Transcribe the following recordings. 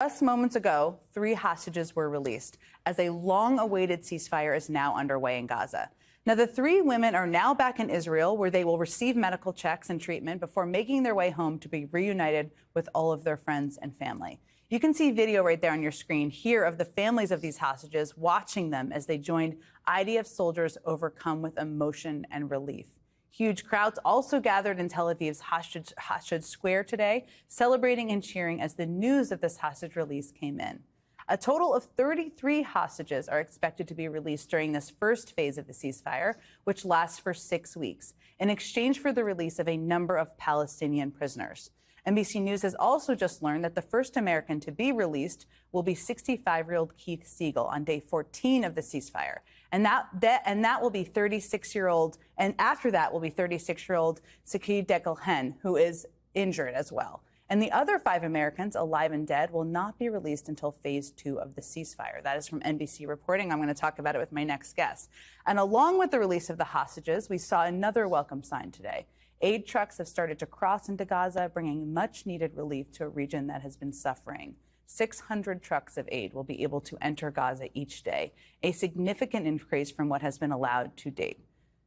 Just moments ago, 3 hostages were released as a long-awaited ceasefire is now underway in Gaza. Now, the 3 women are now back in Israel, where they will receive medical checks and treatment before making their way home to be reunited with all of their friends and family. You can see video right there on your screen here of the families of these hostages watching them as they joined IDF soldiers overcome with emotion and relief. Huge crowds also gathered in Tel Aviv's Hostage Square today, celebrating and cheering as the news of this hostage release came in. A total of 33 hostages are expected to be released during this first phase of the ceasefire, which lasts for 6 weeks, in exchange for the release of a number of Palestinian prisoners. NBC News has also just learned that the first American to be released will be 65-year-old Keith Siegel on day 14 of the ceasefire. And that will be 36-year-old, and after that will be 36-year-old Sakid Dekelhen, who is injured as well. And the other 5 Americans, alive and dead, will not be released until phase 2 of the ceasefire. That is from NBC reporting. I'm going to talk about it with my next guest. And along with the release of the hostages, we saw another welcome sign today. Aid trucks have started to cross into Gaza, bringing much-needed relief to a region that has been suffering. 600 trucks of aid will be able to enter Gaza each day, a significant increase from what has been allowed to date.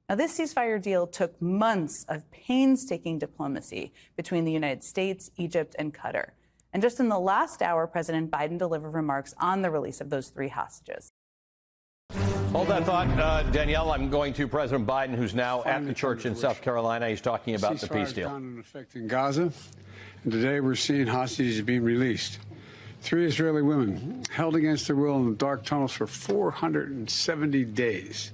Now, this ceasefire deal took months of painstaking diplomacy between the United States, Egypt, and Qatar. And just in the last hour, President Biden delivered remarks on the release of those 3 hostages. Hold that thought, Danielle. I'm going to President Biden, who's now at the church in South Carolina. He's talking about the peace deal. Gone into effect in Gaza, and today we're seeing hostages being released. 3 Israeli women held against their will in the dark tunnels for 470 days.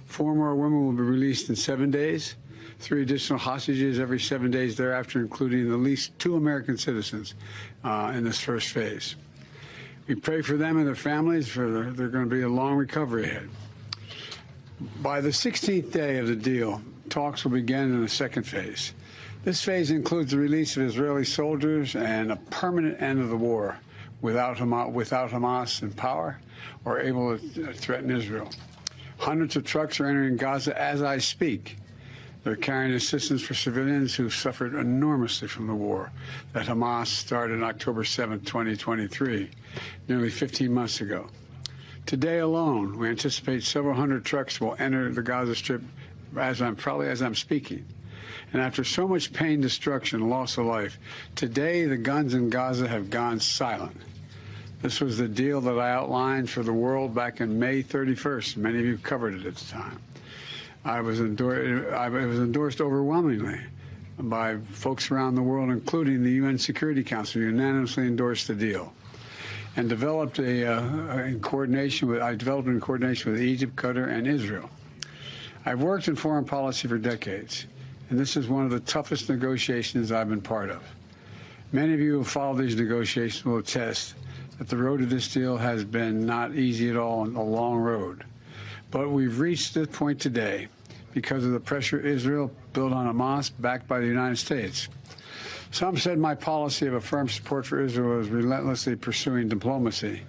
4 more women will be released in 7 days. 3 additional hostages every 7 days thereafter, including at least 2 American citizens in this first phase. We pray for them and their families, for they're going to be a long recovery ahead. By the 16th day of the deal, talks will begin in the second phase. This phase includes the release of Israeli soldiers and a permanent end of the war without Hamas in power or able to threaten Israel. Hundreds of trucks are entering Gaza as I speak. They're carrying assistance for civilians who suffered enormously from the war that Hamas started on October 7, 2023, nearly 15 months ago. Today alone, we anticipate several hundred trucks will enter the Gaza Strip as I'm speaking. And after so much pain, destruction, and loss of life, today the guns in Gaza have gone silent. This was the deal that I outlined for the world back in May 31st. Many of you covered it at the time. It was endorsed overwhelmingly by folks around the world, including the UN Security Council, unanimously endorsed the deal, and developed in coordination with Egypt, Qatar, and Israel. I've worked in foreign policy for decades, and this is one of the toughest negotiations I've been part of. Many of you who followed these negotiations will attest that the road to this deal has been not easy at all, and a long road. But we've reached this point today because of the pressure Israel built on Hamas, backed by the United States. Some said my policy of a firm support for Israel is relentlessly pursuing diplomacy,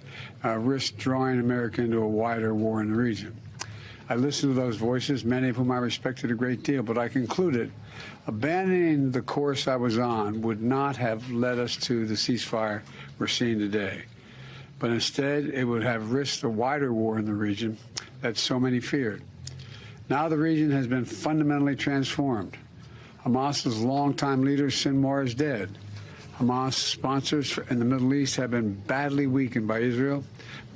risked drawing America into a wider war in the region. I listened to those voices, many of whom I respected a great deal, but I concluded abandoning the course I was on would not have led us to the ceasefire we're seeing today. But instead, it would have risked a wider war in the region that so many feared. Now the region has been fundamentally transformed. Hamas's longtime leader, Sinwar, is dead. Hamas sponsors in the Middle East have been badly weakened by Israel,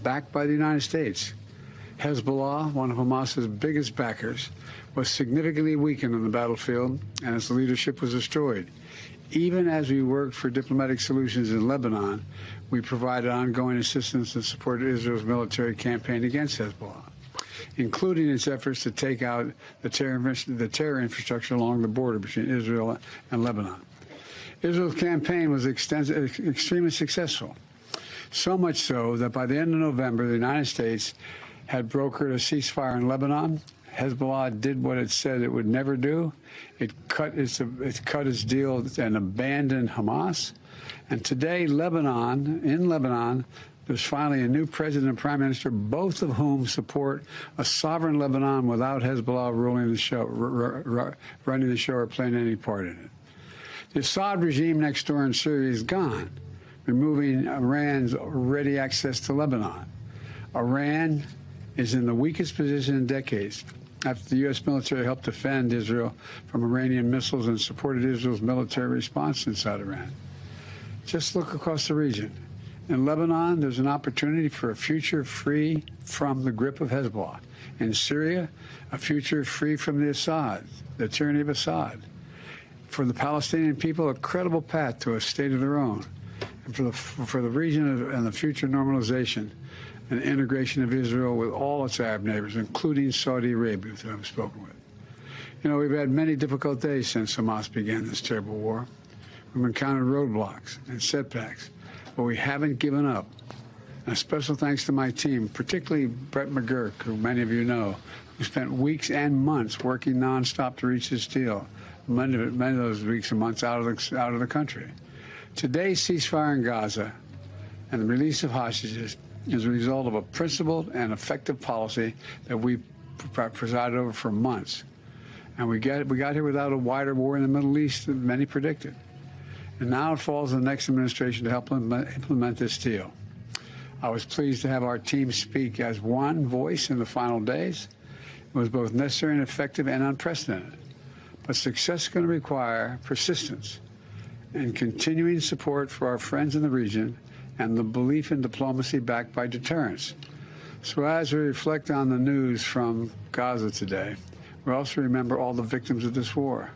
backed by the United States. Hezbollah, one of Hamas's biggest backers, was significantly weakened on the battlefield, and its leadership was destroyed. Even as we worked for diplomatic solutions in Lebanon, we provided ongoing assistance and supported Israel's military campaign against Hezbollah, including its efforts to take out the terror infrastructure along the border between Israel and Lebanon. Israel's campaign was extremely successful, so much so that by the end of November, the United States had brokered a ceasefire in Lebanon. Hezbollah did what it said it would never do. It cut its deal and abandoned Hamas. And today, in Lebanon, there's finally a new president and prime minister, both of whom support a sovereign Lebanon without Hezbollah running the show or playing any part in it. The Assad regime next door in Syria is gone. removing Iran's ready access to Lebanon. Iran is in the weakest position in decades after the U.S. military helped defend Israel from Iranian missiles and supported Israel's military response inside Iran. Just look across the region. In Lebanon, there's an opportunity for a future free from the grip of Hezbollah. In Syria, a future free from the tyranny of Assad. For the Palestinian people, a credible path to a state of their own. And for the region and the future normalization and integration of Israel with all its Arab neighbors, including Saudi Arabia, that I've spoken with. You know, we've had many difficult days since Hamas began this terrible war. We've encountered roadblocks and setbacks, but we haven't given up. And a special thanks to my team, particularly Brett McGurk, who many of you know, who spent weeks and months working nonstop to reach this deal. Many of those weeks and months out of the country. Today's ceasefire in Gaza and the release of hostages is a result of a principled and effective policy that we presided over for months. And we got here without a wider war in the Middle East than many predicted. And now it falls on the next administration to help implement this deal. I was pleased to have our team speak as one voice in the final days. It was both necessary and effective and unprecedented. But success is going to require persistence and continuing support for our friends in the region and the belief in diplomacy backed by deterrence. So as we reflect on the news from Gaza today, we also remember all the victims of this war.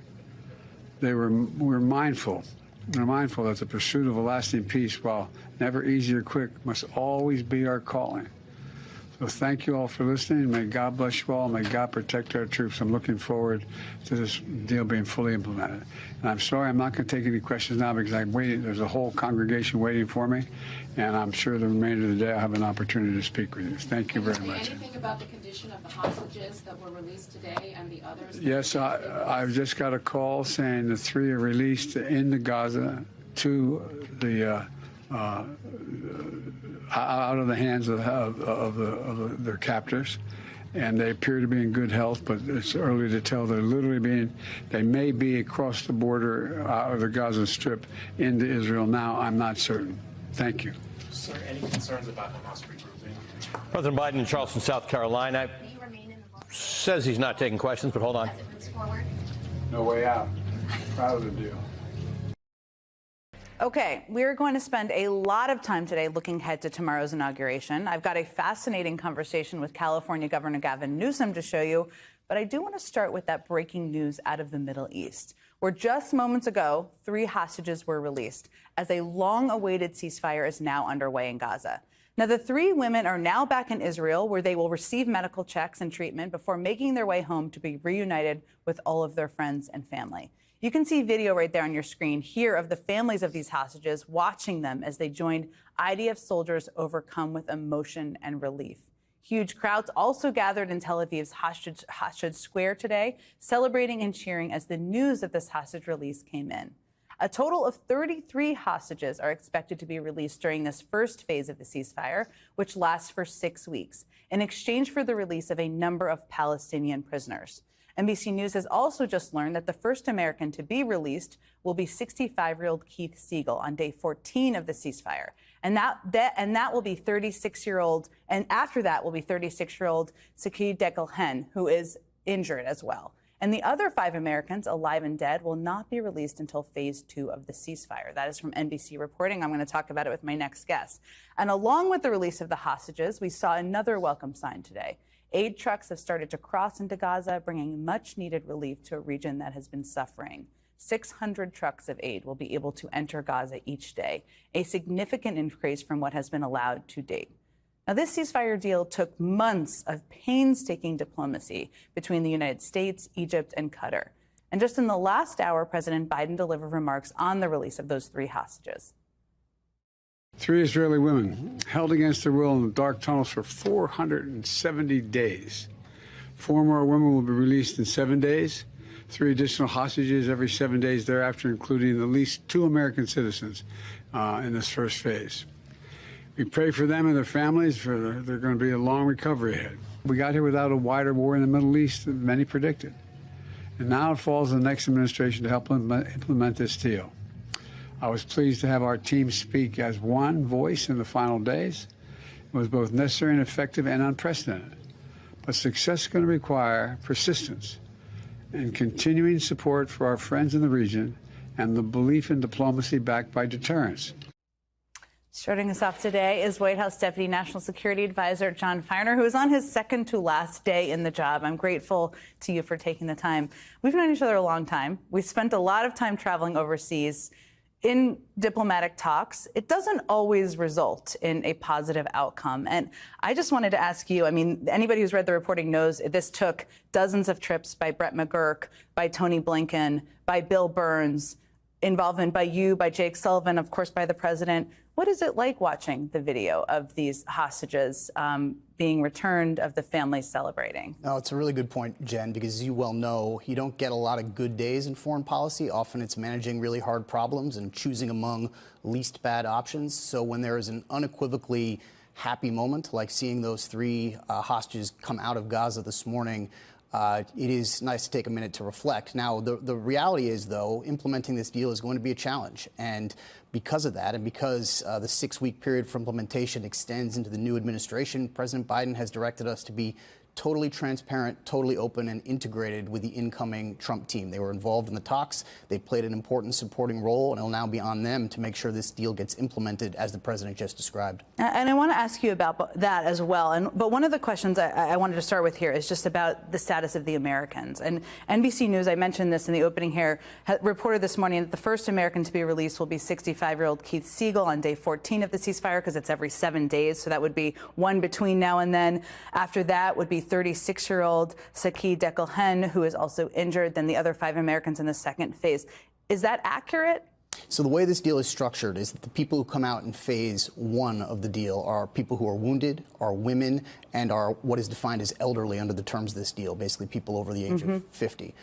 We're mindful that the pursuit of a lasting peace, while never easy or quick, must always be our calling. So thank you all for listening. May God bless you all. May God protect our troops. I'm looking forward to this deal being fully implemented. And I'm sorry I'm not going to take any questions now because I'm waiting. There's a whole congregation waiting for me, and I'm sure the remainder of the day I'll have an opportunity to speak with you. Thank you very much. Anything about the condition of the hostages that were released today and the others? Yes, I've just got a call saying the 3 are released into Gaza, 2 the out of the hands of their captors, and they appear to be in good health, but it's early to tell. They may be across the border of the Gaza Strip into Israel now. I'm not certain. Thank you. Sir, any concerns about Hamas regrouping? President Biden in Charleston, South Carolina, says he's not taking questions, but hold on. No way out. Proud of the deal. Okay, we're going to spend a lot of time today looking ahead to tomorrow's inauguration. I've got a fascinating conversation with California Governor Gavin Newsom to show you, but I do want to start with that breaking news out of the Middle East, where just moments ago, 3 hostages were released as a long-awaited ceasefire is now underway in Gaza. Now, the 3 women are now back in Israel, where they will receive medical checks and treatment before making their way home to be reunited with all of their friends and family. You can see video right there on your screen here of the families of these hostages watching them as they joined IDF soldiers overcome with emotion and relief. Huge crowds also gathered in Tel Aviv's Hostage Square today, celebrating and cheering as the news of this hostage release came in. A total of 33 hostages are expected to be released during this first phase of the ceasefire, which lasts for 6 weeks, in exchange for the release of a number of Palestinian prisoners. NBC News has also just learned that the first American to be released will be 65-year-old Keith Siegel on day 14 of the ceasefire. And that will be 36-year-old, and after that will be 36-year-old Saki Dekelhen, who is injured as well. And the other 5 Americans, alive and dead, will not be released until phase 2 of the ceasefire. That is from NBC reporting. I'm going to talk about it with my next guest. And along with the release of the hostages, we saw another welcome sign today. Aid trucks have started to cross into Gaza, bringing much-needed relief to a region that has been suffering. 600 trucks of aid will be able to enter Gaza each day, a significant increase from what has been allowed to date. Now, this ceasefire deal took months of painstaking diplomacy between the United States, Egypt, and Qatar. And just in the last hour, President Biden delivered remarks on the release of those 3 hostages. 3 Israeli women held against their will in the dark tunnels for 470 days. 4 more women will be released in 7 days. 3 additional hostages every 7 days thereafter, including at least 2 American citizens in this first phase. We pray for them and their families. They're going to be a long recovery ahead. We got here without a wider war in the Middle East than many predicted. And now it falls on the next administration to help implement this deal. I was pleased to have our team speak as one voice in the final days. It was both necessary and effective and unprecedented. But success is going to require persistence and continuing support for our friends in the region and the belief in diplomacy backed by deterrence. Starting us off today is White House Deputy National Security Advisor Jon Finer, who is on his second to last day in the job. I'm grateful to you for taking the time. We've known each other a long time. We've spent a lot of time traveling overseas in diplomatic talks. It doesn't always result in a positive outcome. And I just wanted to ask you, I mean, anybody who's read the reporting knows this took dozens of trips by Brett McGurk, by Tony Blinken, by Bill Burns, involvement by you, by Jake Sullivan, of course, by the president. What is it like watching the video of these hostages being returned, of the families celebrating? No, it's a really good point, Jen, because as you well know, you don't get a lot of good days in foreign policy. Often it's managing really hard problems and choosing among least bad options. So when there is an unequivocally happy moment, like seeing those three hostages come out of Gaza this morning, it is nice to take a minute to reflect. Now, the reality is, though, implementing this deal is going to be a challenge. And because of that, and because the 6-week period for implementation extends into the new administration, President Biden has directed us to be totally transparent, totally open, and integrated with the incoming Trump team. They were involved in the talks. They played an important supporting role, and it'll now be on them to make sure this deal gets implemented as the president just described. And I want to ask you about that as well. But one of the questions I wanted to start with here is just about the status of the Americans. And NBC News, I mentioned this in the opening here, reported this morning that the first American to be released will be 65-year-old Keith Siegel on day 14 of the ceasefire, because it's every 7 days. So that would be one between now and then. After that would be 36-year-old Saki Dekelhen, who is also injured, then the other 5 Americans in the second phase. Is that accurate? So the way this deal is structured is that the people who come out in phase 1 of the deal are people who are wounded, are women, and are what is defined as elderly under the terms of this deal, basically people over the age of 50,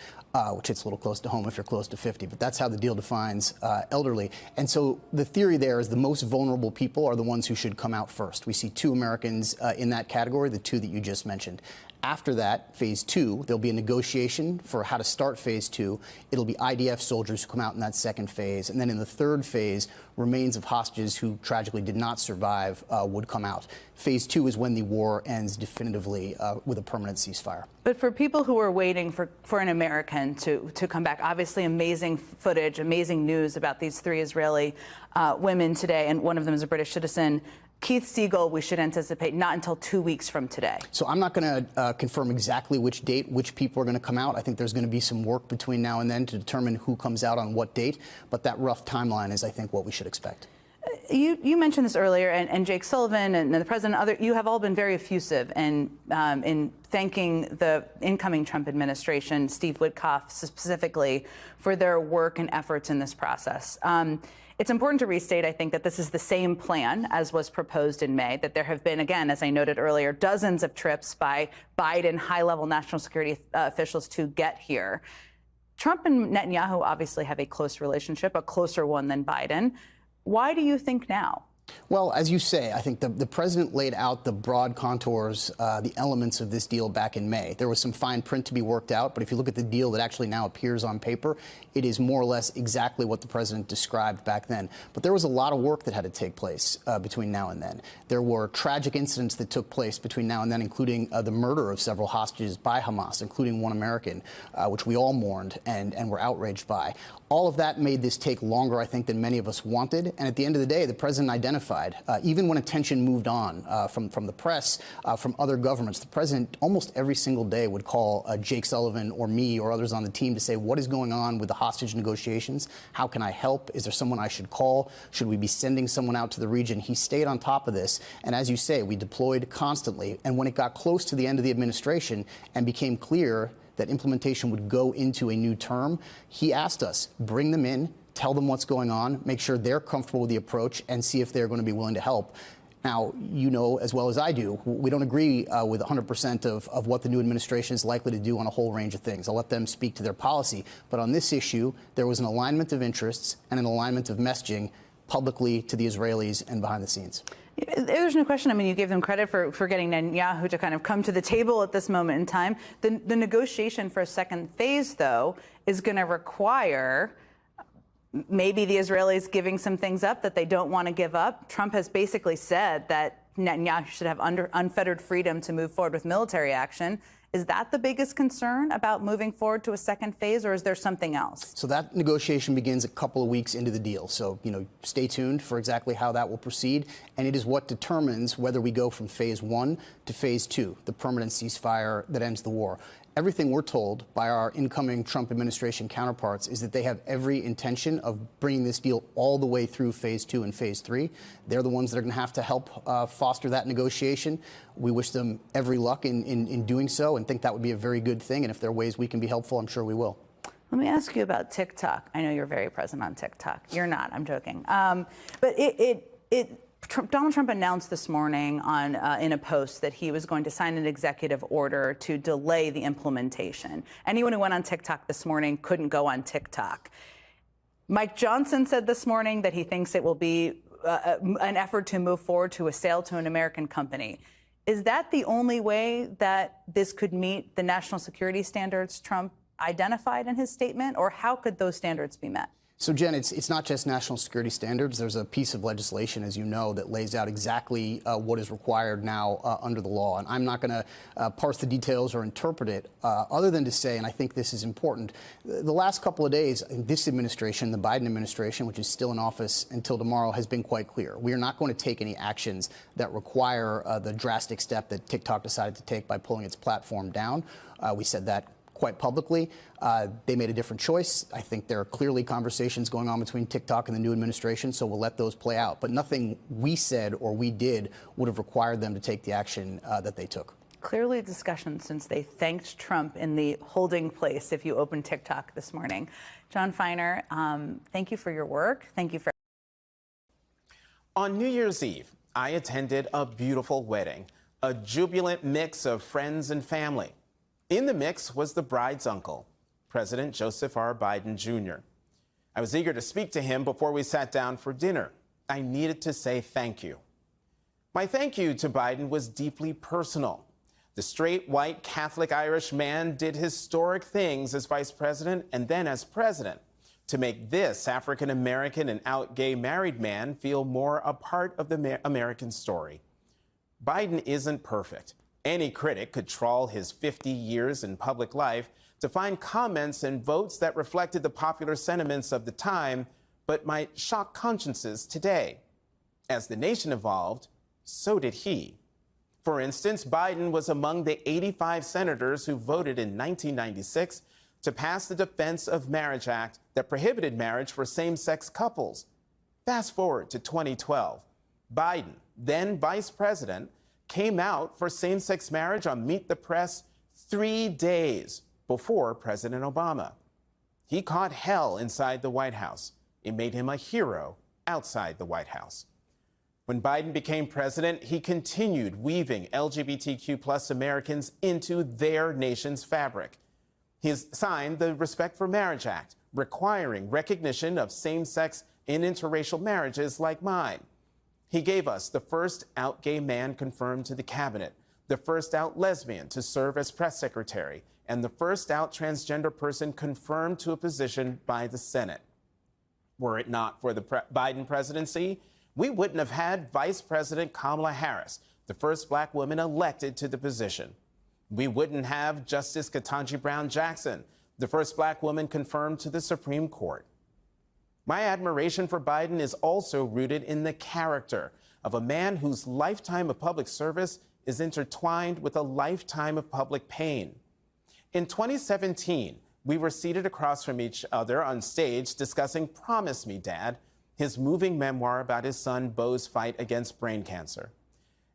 which hits a little close to home if you're close to 50. But that's how the deal defines elderly. And so the theory there is the most vulnerable people are the ones who should come out first. We see 2 Americans in that category, the 2 that you just mentioned. After that, phase 2, there'll be a negotiation for how to start phase 2. It'll be IDF soldiers who come out in that second phase. And then in the third phase, remains of hostages who tragically did not survive would come out. Phase 2 is when the war ends definitively with a permanent ceasefire. But for people who are waiting for an American to come back, obviously amazing footage, amazing news about these 3 Israeli women today, and one of them is a British citizen. Keith Siegel, we should anticipate not until 2 weeks from today. So I'm not going to confirm exactly which date, which people are going to come out. I think there's going to be some work between now and then to determine who comes out on what date. But that rough timeline is, I think, what we should expect. You mentioned this earlier, and Jake Sullivan and the president, you have all been very effusive in thanking the incoming Trump administration, Steve Witkoff specifically, for their work and efforts in this process. It's important to restate, I think, that this is the same plan as was proposed in May, that there have been, again, as I noted earlier, dozens of trips by Biden high-level national security officials to get here. Trump and Netanyahu obviously have a close relationship, a closer one than Biden. Why do you think now? Well, as you say, I think the president laid out the broad contours, the elements of this deal back in May. There was some fine print to be worked out, but if you look at the deal that actually now appears on paper, it is more or less exactly what the president described back then. But there was a lot of work that had to take place between now and then. There were tragic incidents that took place between now and then, including the murder of several hostages by Hamas, including one American, which we all mourned and were outraged by. All of that made this take longer, I think, than many of us wanted. And at the end of the day, the president identified, even when attention moved on from the press, from other governments, the president almost every single day would call Jake Sullivan or me or others on the team to say, what is going on with the hostage negotiations? How can I help? Is there someone I should call? Should we be sending someone out to the region? He stayed on top of this. And as you say, we deployed constantly. And when it got close to the end of the administration and became clear that implementation would go into a new term, he asked us, bring them in, tell them what's going on, make sure they're comfortable with the approach, and see if they're going to be willing to help. Now, you know as well as I do, we don't agree with 100% of what the new administration is likely to do on a whole range of things. I'll let them speak to their policy. But on this issue, there was an alignment of interests and an alignment of messaging publicly to the Israelis and behind the scenes. There's no question. I mean, you gave them credit for getting Netanyahu to kind of come to the table at this moment in time. The negotiation for a second phase, though, is going to require maybe the Israelis giving some things up that they don't want to give up. Trump has basically said that Netanyahu should have unfettered freedom to move forward with military action. Is that the biggest concern about moving forward to a second phase, or is there something else? So that negotiation begins a couple of weeks into the deal. So, stay tuned for exactly how that will proceed. And it is what determines whether we go from phase 1 to phase 2, the permanent ceasefire that ends the war. Everything we're told by our incoming Trump administration counterparts is that they have every intention of bringing this deal all the way through phase 2 and phase 3. They're the ones that are going to have to help foster that negotiation. We wish them every luck in doing so and think that would be a very good thing. And if there are ways we can be helpful, I'm sure we will. Let me ask you about TikTok. I know you're very present on TikTok. You're not. I'm joking. But Donald Trump announced this morning in a post that he was going to sign an executive order to delay the implementation. Anyone who went on TikTok this morning couldn't go on TikTok. Mike Johnson said this morning that he thinks it will be an effort to move forward to a sale to an American company. Is that the only way that this could meet the national security standards Trump identified in his statement, or how could those standards be met? So, Jen, it's not just national security standards. There's a piece of legislation, as you know, that lays out exactly what is required now under the law. And I'm not going to parse the details or interpret it other than to say, and I think this is important, the last couple of days, this administration, the Biden administration, which is still in office until tomorrow, has been quite clear. We are not going to take any actions that require the drastic step that TikTok decided to take by pulling its platform down. We said that quite publicly. They made a different choice. I think there are clearly conversations going on between TikTok and the new administration, so we'll let those play out. But nothing we said or we did would have required them to take the action that they took. Clearly a discussion since they thanked Trump in the holding place if you open TikTok this morning. Jon Finer, thank you for your work. Thank you for... On New Year's Eve, I attended a beautiful wedding, a jubilant mix of friends and family. In the mix was the bride's uncle, President Joseph R. Biden, Jr. I was eager to speak to him before we sat down for dinner. I needed to say thank you. My thank you to Biden was deeply personal. The straight, white, Catholic Irish man did historic things as vice president and then as president to make this African-American and out gay married man feel more a part of the American story. Biden isn't perfect. Any critic could trawl his 50 years in public life to find comments and votes that reflected the popular sentiments of the time, but might shock consciences today. As the nation evolved, so did he. For instance, Biden was among the 85 senators who voted in 1996 to pass the Defense of Marriage Act that prohibited marriage for same-sex couples. Fast forward to 2012. Biden, then vice president, came out for same-sex marriage on Meet the Press 3 days before President Obama. He caught hell inside the White House. It made him a hero outside the White House. When Biden became president, he continued weaving LGBTQ+ Americans into their nation's fabric. He signed the Respect for Marriage Act, requiring recognition of same-sex and interracial marriages like mine. He gave us the first out gay man confirmed to the cabinet, the first out lesbian to serve as press secretary, and the first out transgender person confirmed to a position by the Senate. Were it not for the Biden presidency, we wouldn't have had Vice President Kamala Harris, the first black woman elected to the position. We wouldn't have Justice Ketanji Brown Jackson, the first black woman confirmed to the Supreme Court. My admiration for Biden is also rooted in the character of a man whose lifetime of public service is intertwined with a lifetime of public pain. In 2017, we were seated across from each other on stage discussing Promise Me, Dad, his moving memoir about his son Beau's fight against brain cancer.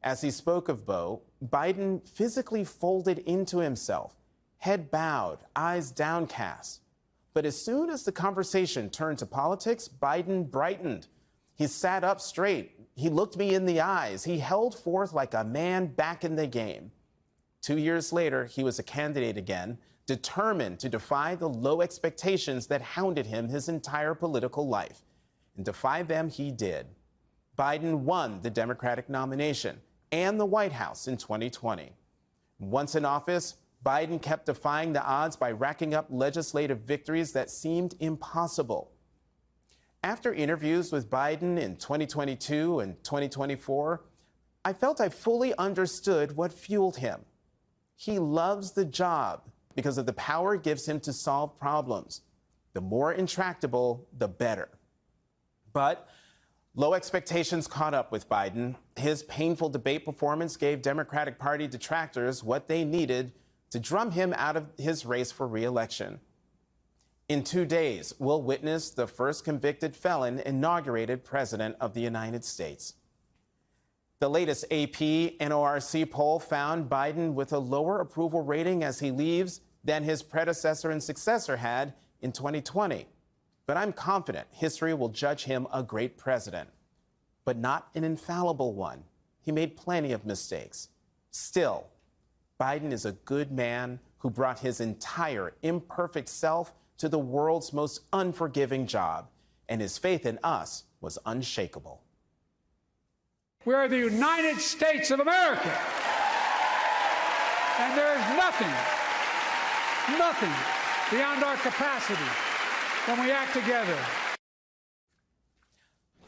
As he spoke of Beau, Biden physically folded into himself, head bowed, eyes downcast. But as soon as the conversation turned to politics, Biden brightened. He sat up straight. He looked me in the eyes. He held forth like a man back in the game. 2 years later, he was a candidate again, determined to defy the low expectations that hounded him his entire political life. And defy them he did. Biden won the Democratic nomination and the White House in 2020. Once in office, Biden kept defying the odds by racking up legislative victories that seemed impossible. After interviews with Biden in 2022 and 2024, I felt I fully understood what fueled him. He loves the job because of the power it gives him to solve problems. The more intractable, the better. But low expectations caught up with Biden. His painful debate performance gave Democratic Party detractors what they needed to drum him out of his race for re-election. In 2 days, we'll witness the first convicted felon inaugurated president of the United States. The latest AP NORC poll found Biden with a lower approval rating as he leaves than his predecessor and successor had in 2020. But I'm confident history will judge him a great president, but not an infallible one. He made plenty of mistakes. Still, Biden is a good man who brought his entire imperfect self to the world's most unforgiving job, and his faith in us was unshakable. We are the United States of America. And there is nothing beyond our capacity when we act together.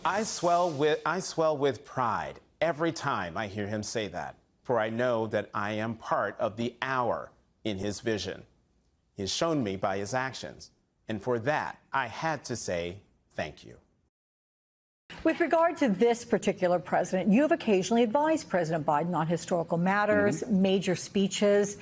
I swell with pride every time I hear him say that, for I know that I am part of the hour in his vision. He has shown me by his actions, and for that, I had to say thank you. With regard to this particular president, you have occasionally advised President Biden on historical matters, major speeches.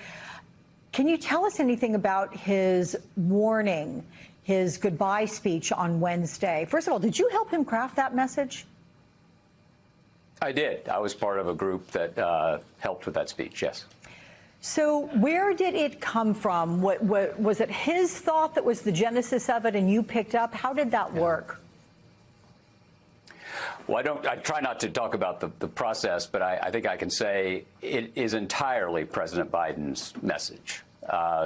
Can you tell us anything about his warning, his goodbye speech on Wednesday? First of all, did you help him craft that message? I did. I was part of a group that helped with that speech, yes. So where did it come from? Was it his thought that was the genesis of it and you picked up? How did that work? Well, I try not to talk about the process, but I think I can say it is entirely President Biden's message.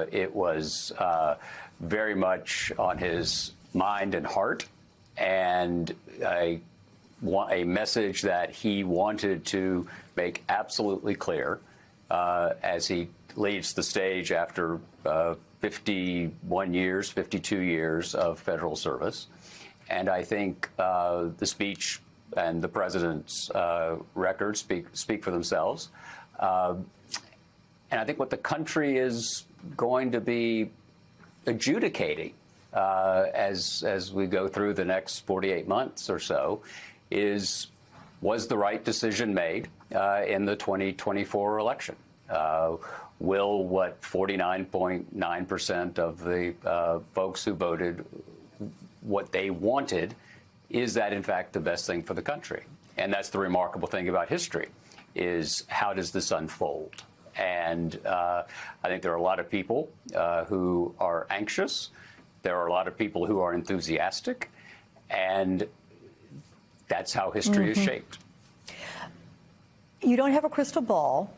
It was very much on his mind and heart, and a message that he wanted to make absolutely clear as he leaves the stage after 51 years, 52 years of federal service. And I think the speech and the president's record speak for themselves. And I think what the country is going to be adjudicating as we go through the next 48 months or so was the right decision made in the 2024 election? Will what 49.9% of the folks who voted, what they wanted, is that in fact the best thing for the country? And that's the remarkable thing about history, is how does this unfold? And I think there are a lot of people who are anxious. There are a lot of people who are enthusiastic. And that's how history is shaped. You don't have a crystal ball,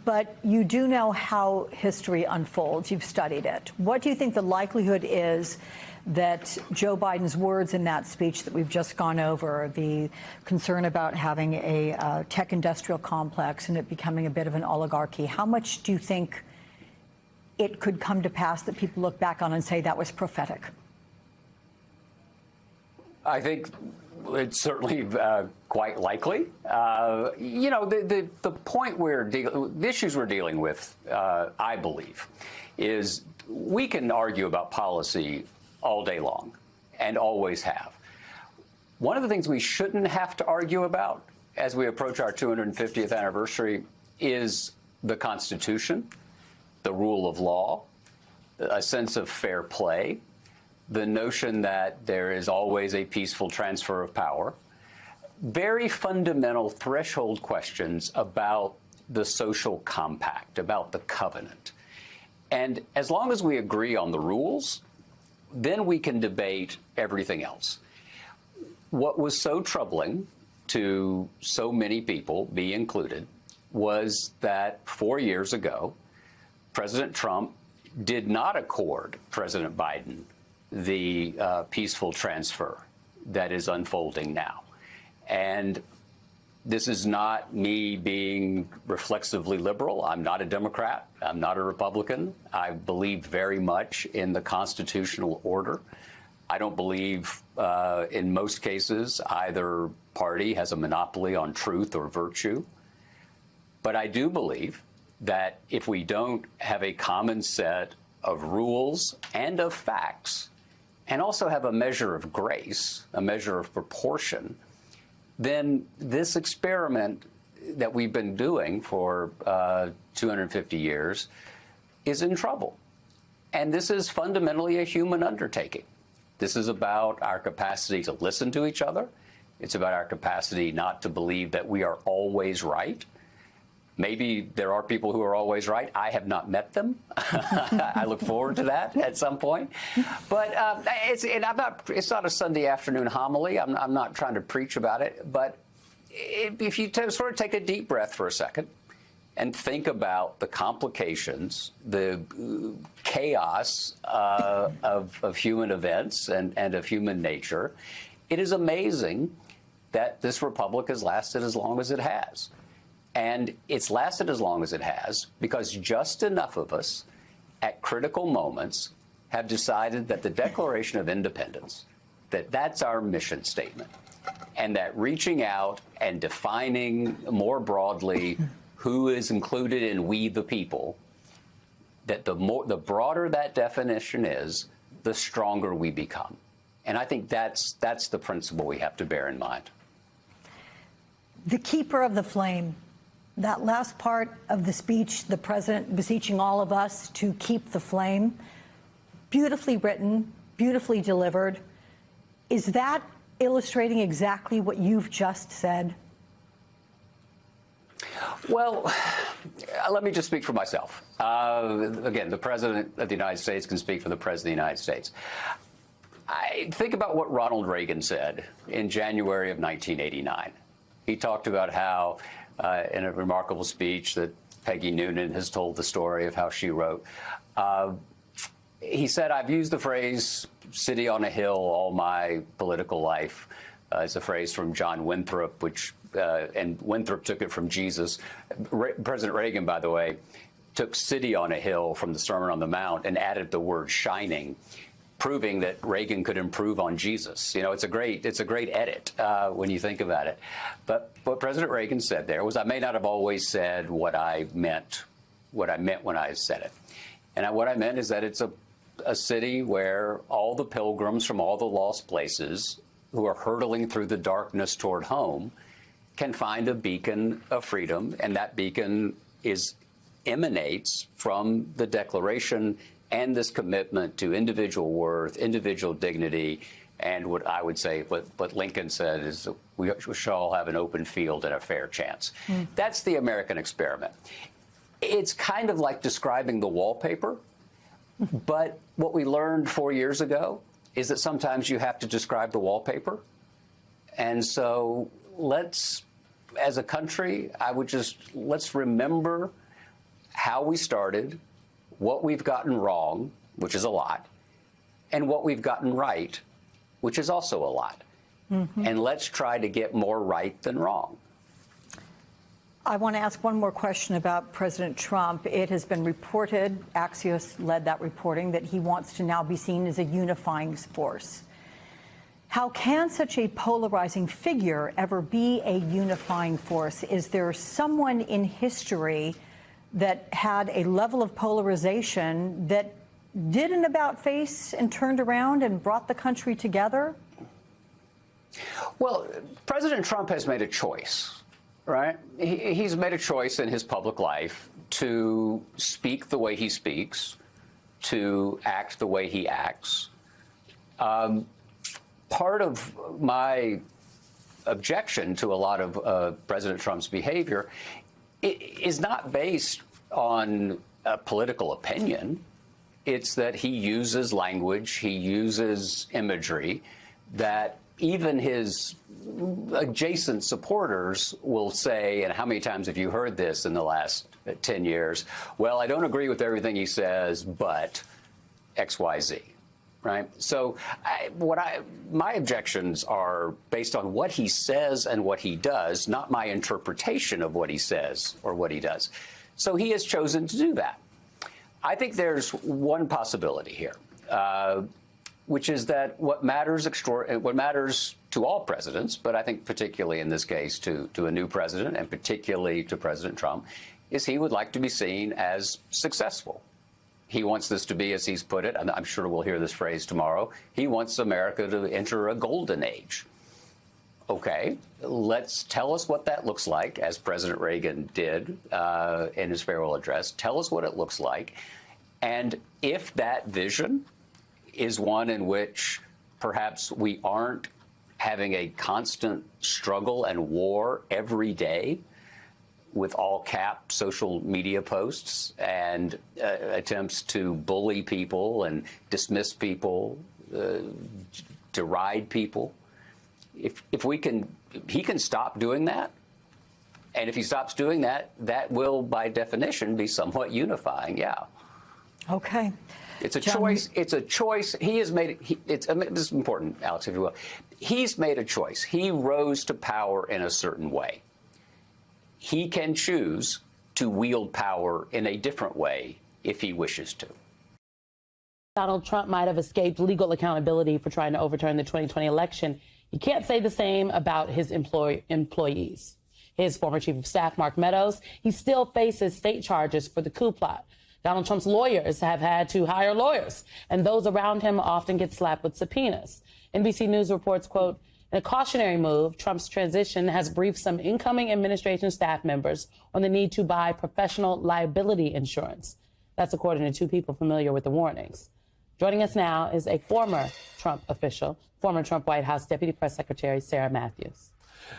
but you do know how history unfolds. You've studied it. What do you think the likelihood is that Joe Biden's words in that speech that we've just gone over, the concern about having a tech industrial complex and it becoming a bit of an oligarchy, how much do you think it could come to pass that people look back on and say that was prophetic? I think it's certainly quite likely. You know, the point the issues we're dealing with, I believe, is we can argue about policy all day long and always have. One of the things we shouldn't have to argue about as we approach our 250th anniversary is the Constitution, the rule of law, a sense of fair play, the notion that there is always a peaceful transfer of power, very fundamental threshold questions about the social compact, about the covenant. And as long as we agree on the rules, then we can debate everything else. What was so troubling to so many people, me included, was that 4 years ago, President Trump did not accord President Biden the peaceful transfer that is unfolding now. And this is not me being reflexively liberal. I'm not a Democrat. I'm not a Republican. I believe very much in the constitutional order. I don't believe in most cases either party has a monopoly on truth or virtue. But I do believe that if we don't have a common set of rules and of facts, and also have a measure of grace, a measure of proportion, then this experiment that we've been doing for 250 years is in trouble. And this is fundamentally a human undertaking. This is about our capacity to listen to each other. It's about our capacity not to believe that we are always right. Maybe there are people who are always right. I have not met them. I look forward to that at some point. But it's not a Sunday afternoon homily. I'm not trying to preach about it. But if you sort of take a deep breath for a second and think about the complications, the chaos of human events and of human nature, it is amazing that this republic has lasted as long as it has. And it's lasted as long as it has because just enough of us at critical moments have decided that the Declaration of Independence, that's our mission statement, and that reaching out and defining more broadly who is included in we the people, that the broader that definition is, the stronger we become. And I think that's the principle we have to bear in mind. The keeper of the flame. That last part of the speech, the president beseeching all of us to keep the flame, beautifully written, beautifully delivered. Is that illustrating exactly what you've just said? Well, let me just speak for myself. Again, the President of the United States can speak for the President of the United States. I think about what Ronald Reagan said in January of 1989. He talked about how, in a remarkable speech that Peggy Noonan has told the story of how she wrote, he said, "I've used the phrase city on a hill all my political life." It's a phrase from John Winthrop, and Winthrop took it from Jesus. President Reagan, by the way, took city on a hill from the Sermon on the Mount and added the word shining, proving that Reagan could improve on Jesus. You know, it's a great edit when you think about it. But what President Reagan said there was, I may not have always said what I meant when I said it. And what I meant is that it's a city where all the pilgrims from all the lost places who are hurtling through the darkness toward home can find a beacon of freedom, and that beacon emanates from the Declaration and this commitment to individual worth, individual dignity, and what I would say, what Lincoln said is that we should all have an open field and a fair chance. That's the American experiment. It's kind of like describing the wallpaper, but what we learned 4 years ago is that sometimes you have to describe the wallpaper. And so let's, as a country, let's remember how we started, what we've gotten wrong, which is a lot, and what we've gotten right, which is also a lot. And let's try to get more right than wrong. I want to ask one more question about President Trump. It has been reported, Axios led that reporting, that he wants to now be seen as a unifying force. How can such a polarizing figure ever be a unifying force? Is there someone in history that had a level of polarization that did an about-face and turned around and brought the country together? Well, President Trump has made a choice, right? He's made a choice in his public life to speak the way he speaks, to act the way he acts. Part of my objection to a lot of President Trump's behavior is not based on a political opinion. It's that he uses language, he uses imagery that even his adjacent supporters will say, and how many times have you heard this in the last 10 years? Well, I don't agree with everything he says, but X, Y, Z. Right. So my objections are based on what he says and what he does, not my interpretation of what he says or what he does. So he has chosen to do that. I think there's one possibility here. which is that what matters to all presidents, but I think particularly in this case to a new president and particularly to President Trump, is he would like to be seen as successful. He wants this to be, as he's put it, and I'm sure we'll hear this phrase tomorrow, he wants America to enter a golden age. Okay, tell us what that looks like, as President Reagan did in his farewell address. Tell us what it looks like. And if that vision is one in which perhaps we aren't having a constant struggle and war every day with all cap social media posts and attempts to bully people and dismiss people, deride people, if he can stop doing that. And if he stops doing that, that will, by definition, be somewhat unifying. Yeah. Okay. It's a choice. It's a choice. He has made it. This is important, Alex, if you will. He's made a choice. He rose to power in a certain way. He can choose to wield power in a different way if he wishes to. Donald Trump might have escaped legal accountability for trying to overturn the 2020 election. You can't say the same about his employees. His former chief of staff, Mark Meadows, he still faces state charges for the coup plot. Donald Trump's lawyers have had to hire lawyers, and those around him often get slapped with subpoenas. NBC News reports, quote, in a cautionary move, Trump's transition has briefed some incoming administration staff members on the need to buy professional liability insurance. That's according to two people familiar with the warnings. Joining us now is a former Trump official, former Trump White House Deputy Press Secretary Sarah Matthews.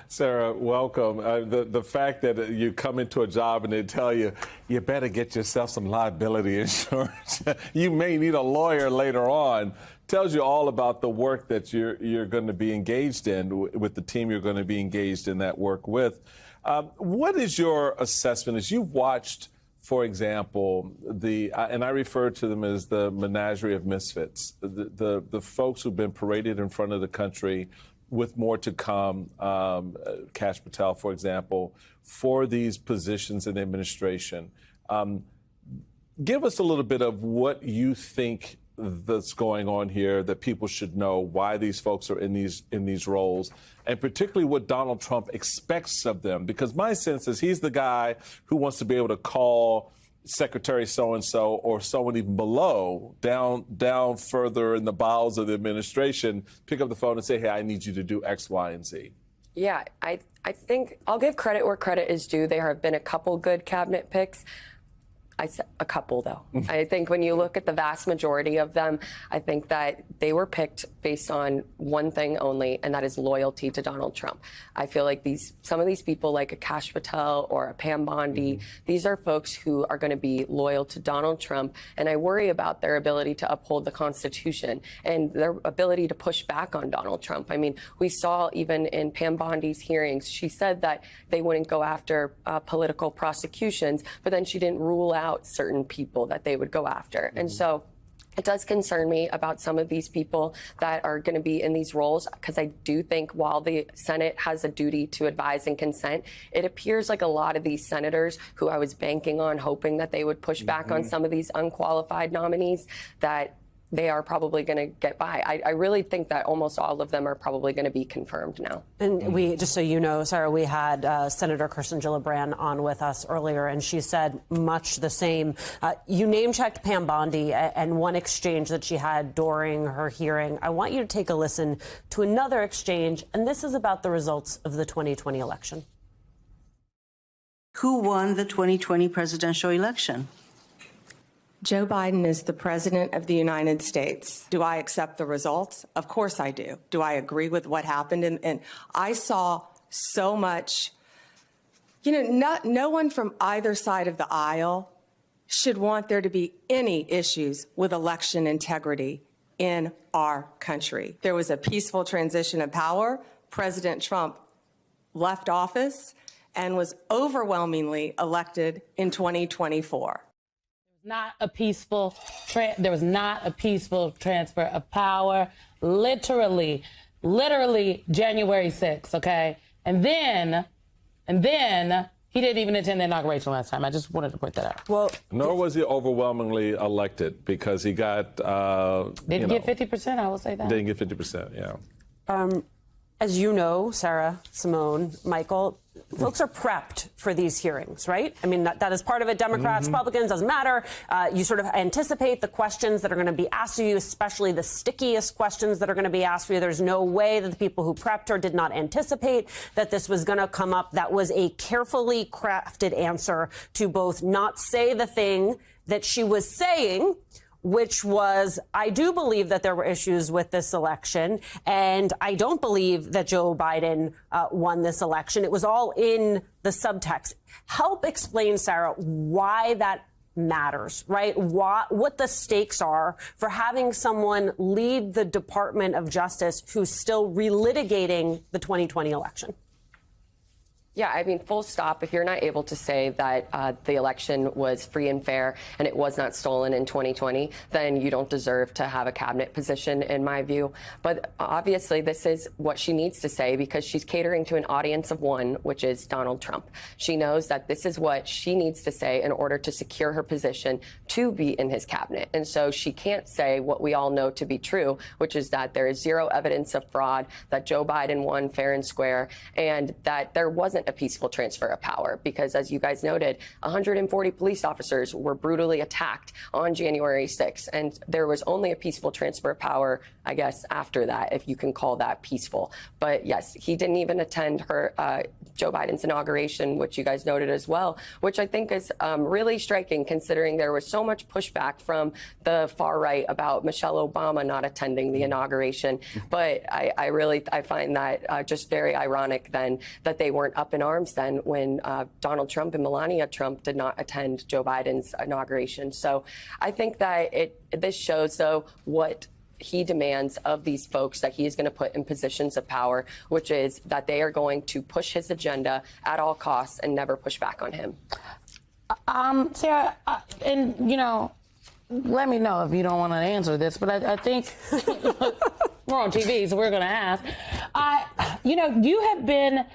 Sarah, welcome. The fact that you come into a job and they tell you, you better get yourself some liability insurance. You may need a lawyer later on, tells you all about the work that you're going to be engaged in with the team you're going to be engaged in that work with. What is your assessment as you've watched, for example, and I refer to them as the menagerie of misfits, the folks who've been paraded in front of the country with more to come, Kash Patel, for example, for these positions in the administration. Give us a little bit of what you think that's going on here, that people should know why these folks are in these roles, and particularly what Donald Trump expects of them. Because my sense is he's the guy who wants to be able to call Secretary so-and-so or someone even below, down further in the bowels of the administration, pick up the phone and say, hey, I need you to do X, Y, and Z. Yeah, I think I'll give credit where credit is due. There have been a couple good cabinet picks. I said a couple, though. I think when you look at the vast majority of them, I think that they were picked based on one thing only, and that is loyalty to Donald Trump. I feel like some of these people, like a Kash Patel or a Pam Bondi, these are folks who are going to be loyal to Donald Trump, and I worry about their ability to uphold the Constitution and their ability to push back on Donald Trump. I mean, we saw even in Pam Bondi's hearings, she said that they wouldn't go after political prosecutions, but then she didn't rule out certain people that they would go after. And so it does concern me about some of these people that are going to be in these roles, because I do think while the Senate has a duty to advise and consent, it appears like a lot of these senators who I was banking on, hoping that they would push back on some of these unqualified nominees, that they are probably going to get by. I really think that almost all of them are probably going to be confirmed now. And we, just so you know, Sarah, we had Senator Kirsten Gillibrand on with us earlier, and she said much the same. You name-checked Pam Bondi and one exchange that she had during her hearing. I want you to take a listen to another exchange, and this is about the results of the 2020 election. Who won the 2020 presidential election? Joe Biden is the president of the United States. Do I accept the results? Of course I do. Do I agree with what happened? And I saw so much, no one from either side of the aisle should want there to be any issues with election integrity in our country. There was a peaceful transition of power. President Trump left office and was overwhelmingly elected in 2024. There was not a peaceful transfer of power. Literally January 6th, okay? And then He didn't even attend the inauguration last time. I just wanted to point that out. Well, nor was he overwhelmingly elected because he got didn't get 50%. I will say that didn't get 50%. Yeah. As you know, Sarah, Simone, Michael, folks are prepped for these hearings, right? I mean, that is part of it. Democrats, Republicans, doesn't matter. You sort of anticipate the questions that are going to be asked of you, especially the stickiest questions that are going to be asked of you. There's no way that the people who prepped her did not anticipate that this was going to come up. That was a carefully crafted answer to both not say the thing that she was saying, which was, I do believe that there were issues with this election, and I don't believe that Joe Biden won this election. It was all in the subtext. Help explain, Sarah, why that matters, right? What the stakes are for having someone lead the Department of Justice who's still relitigating the 2020 election. Yeah, I mean, full stop. If you're not able to say that the election was free and fair and it was not stolen in 2020, then you don't deserve to have a cabinet position, in my view. But obviously, this is what she needs to say because she's catering to an audience of one, which is Donald Trump. She knows that this is what she needs to say in order to secure her position to be in his cabinet. And so she can't say what we all know to be true, which is that there is zero evidence of fraud, that Joe Biden won fair and square, and that there wasn't a peaceful transfer of power because, as you guys noted, 140 police officers were brutally attacked on January 6th, and there was only a peaceful transfer of power, I guess, after that, if you can call that peaceful. But yes, he didn't even attend Joe Biden's inauguration, which you guys noted as well, which I think is really striking considering there was so much pushback from the far right about Michelle Obama not attending the inauguration. But I find that just very ironic then that they weren't up in arms then when Donald Trump and Melania Trump did not attend Joe Biden's inauguration. So I think that this shows, though, what he demands of these folks that he is going to put in positions of power, which is that they are going to push his agenda at all costs and never push back on him. Sarah, and, you know, let me know if you don't want to answer this, but I think we're on TV, so we're going to ask. You know, you have been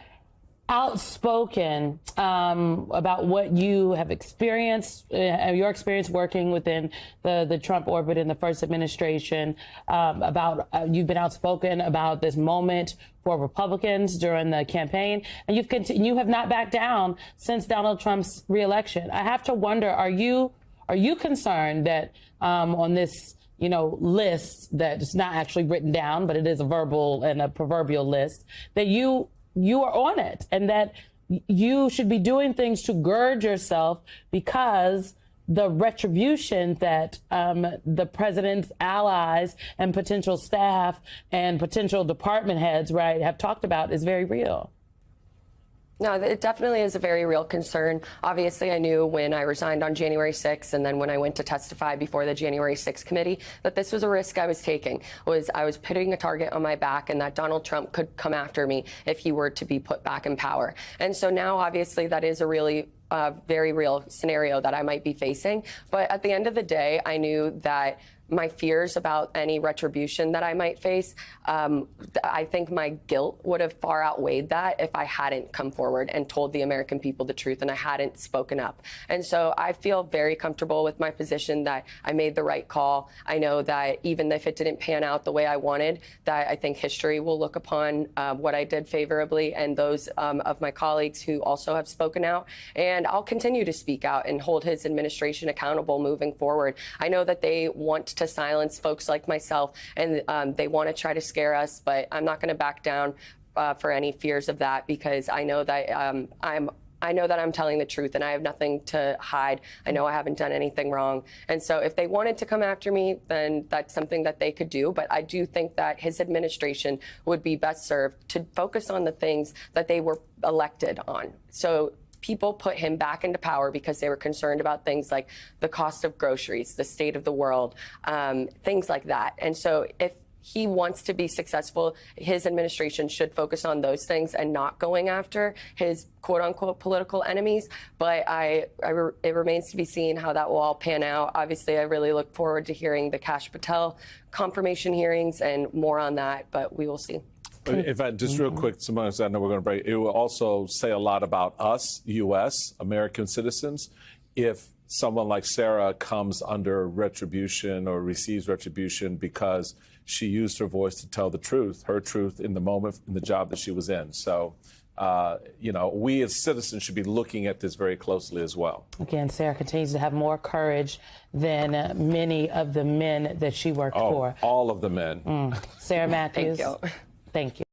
outspoken about what you have experienced, your experience working within the Trump orbit in the first administration, you've been outspoken about this moment for Republicans during the campaign, and you have not backed down since Donald Trump's reelection. I have to wonder, are you concerned that on this list that's not actually written down, but it is a verbal and a proverbial list, that you are on it and that you should be doing things to gird yourself because the retribution that the president's allies and potential staff and potential department heads, right, have talked about is very real? No, it definitely is a very real concern. Obviously, I knew when I resigned on January 6th and then when I went to testify before the January 6th committee that this was a risk I was taking. I was putting a target on my back and that Donald Trump could come after me if he were to be put back in power. And so now, obviously, that is a really very real scenario that I might be facing. But at the end of the day, I knew that my fears about any retribution that I might face, I think my guilt would have far outweighed that if I hadn't come forward and told the American people the truth and I hadn't spoken up. And so I feel very comfortable with my position that I made the right call. I know that even if it didn't pan out the way I wanted, that I think history will look upon what I did favorably and those of my colleagues who also have spoken out. And I'll continue to speak out and hold his administration accountable moving forward. I know that they want to silence folks like myself and they want to try to scare us, but I'm not going to back down for any fears of that because I know that I'm telling the truth and I have nothing to hide. I know I haven't done anything wrong. And so if they wanted to come after me, then that's something that they could do. But I do think that his administration would be best served to focus on the things that they were elected on. So people put him back into power because they were concerned about things like the cost of groceries, the state of the world, things like that. And so if he wants to be successful, his administration should focus on those things and not going after his quote unquote political enemies. But it remains to be seen how that will all pan out. Obviously, I really look forward to hearing the Kash Patel confirmation hearings and more on that, but we will see. In fact, just real quick, Simone, I know we're going to break. It will also say a lot about us, U.S., American citizens, if someone like Sarah comes under retribution or receives retribution because she used her voice to tell the truth, her truth in the moment, in the job that she was in. So, we as citizens should be looking at this very closely as well. Again, Sarah continues to have more courage than many of the men that she worked for. All of the men. Sarah Matthews. Thank you. Thank you.